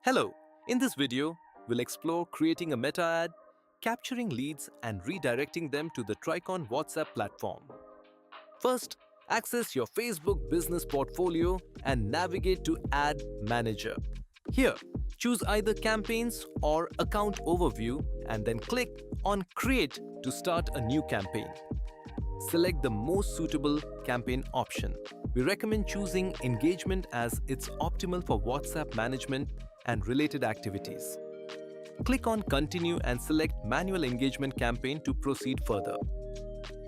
Hello, in this video, we'll explore creating a meta ad, capturing leads and redirecting them to the Trikon WhatsApp platform. First, access your Facebook business portfolio and navigate to Ad Manager. Here, choose either Campaigns or Account Overview and then click on Create to start a new campaign. Select the most suitable campaign option. We recommend choosing Engagement as it's optimal for WhatsApp management and related activities. Click on Continue and select Manual Engagement Campaign to proceed further.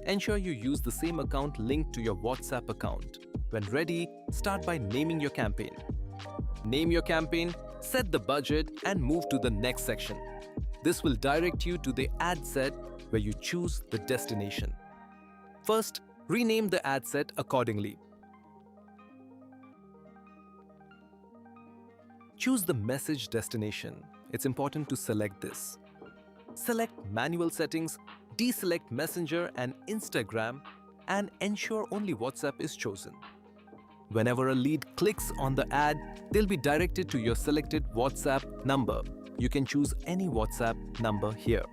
Ensure you use the same account linked to your WhatsApp account. When ready, start by naming your campaign. Name your campaign, set the budget, and move to the next section. This will direct you to the ad set where you choose the destination. First, rename the ad set accordingly. Choose the message destination. It's important to select this. Select Manual Settings, deselect Messenger and Instagram, and ensure only WhatsApp is chosen. Whenever a lead clicks on the ad, they'll be directed to your selected WhatsApp number. You can choose any WhatsApp number here.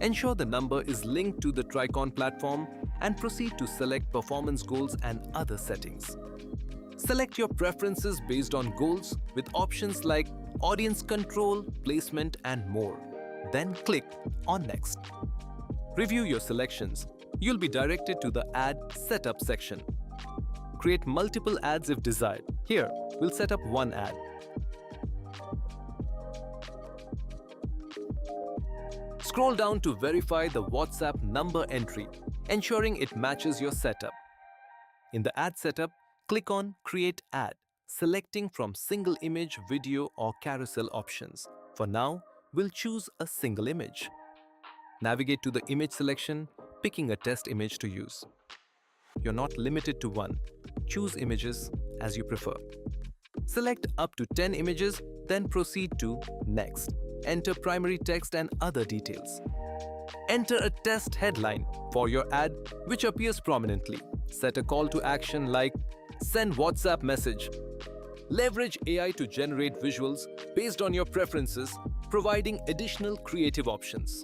Ensure the number is linked to the Trikon platform and proceed to select performance goals and other settings. Select your preferences based on goals with options like audience control, placement, and more. Then click on Next. Review your selections. You'll be directed to the Ad Setup section. Create multiple ads if desired. Here, we'll set up one ad. Scroll down to verify the WhatsApp number entry, ensuring it matches your setup. In the ad setup, click on Create Ad, selecting from single image, video, or carousel options. For now, we'll choose a single image. Navigate to the image selection, picking a test image to use. You're not limited to one. Choose images as you prefer. Select up to 10 images, then proceed to Next. Enter primary text and other details. Enter a test headline for your ad which appears prominently. Set a call to action like Send WhatsApp message. Leverage AI to generate visuals based on your preferences, providing additional creative options.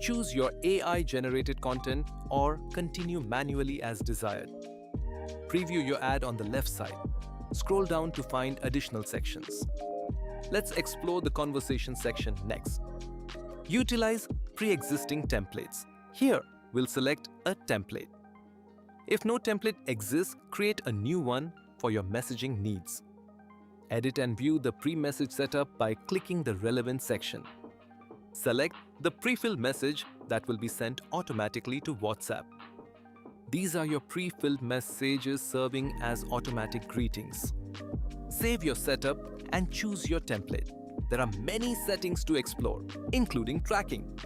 Choose your AI-generated content or continue manually as desired. Preview your ad on the left side. Scroll down to find additional sections. Let's explore the conversation section next. Utilize pre-existing templates. Here, we'll select a template. If no template exists, create a new one for your messaging needs. Edit and view the pre-message setup by clicking the relevant section. Select the pre-filled message that will be sent automatically to WhatsApp. These are your pre-filled messages serving as automatic greetings. Save your setup and choose your template. There are many settings to explore, including tracking.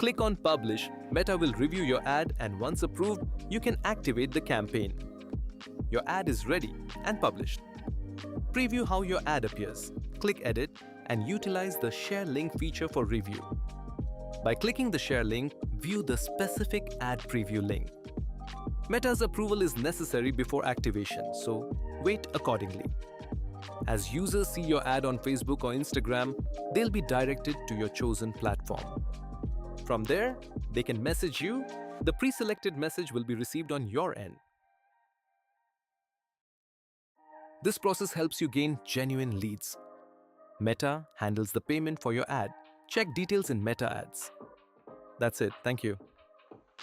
Click on Publish. Meta will review your ad, and once approved, you can activate the campaign. Your ad is ready and published. Preview how your ad appears. Click Edit and utilize the Share Link feature for review. By clicking the Share Link, view the specific ad preview link. Meta's approval is necessary before activation, so wait accordingly. As users see your ad on Facebook or Instagram, they'll be directed to your chosen platform. From there, they can message you. The pre-selected message will be received on your end. This process helps you gain genuine leads. Meta handles the payment for your ad. Check details in Meta Ads. That's it. Thank you.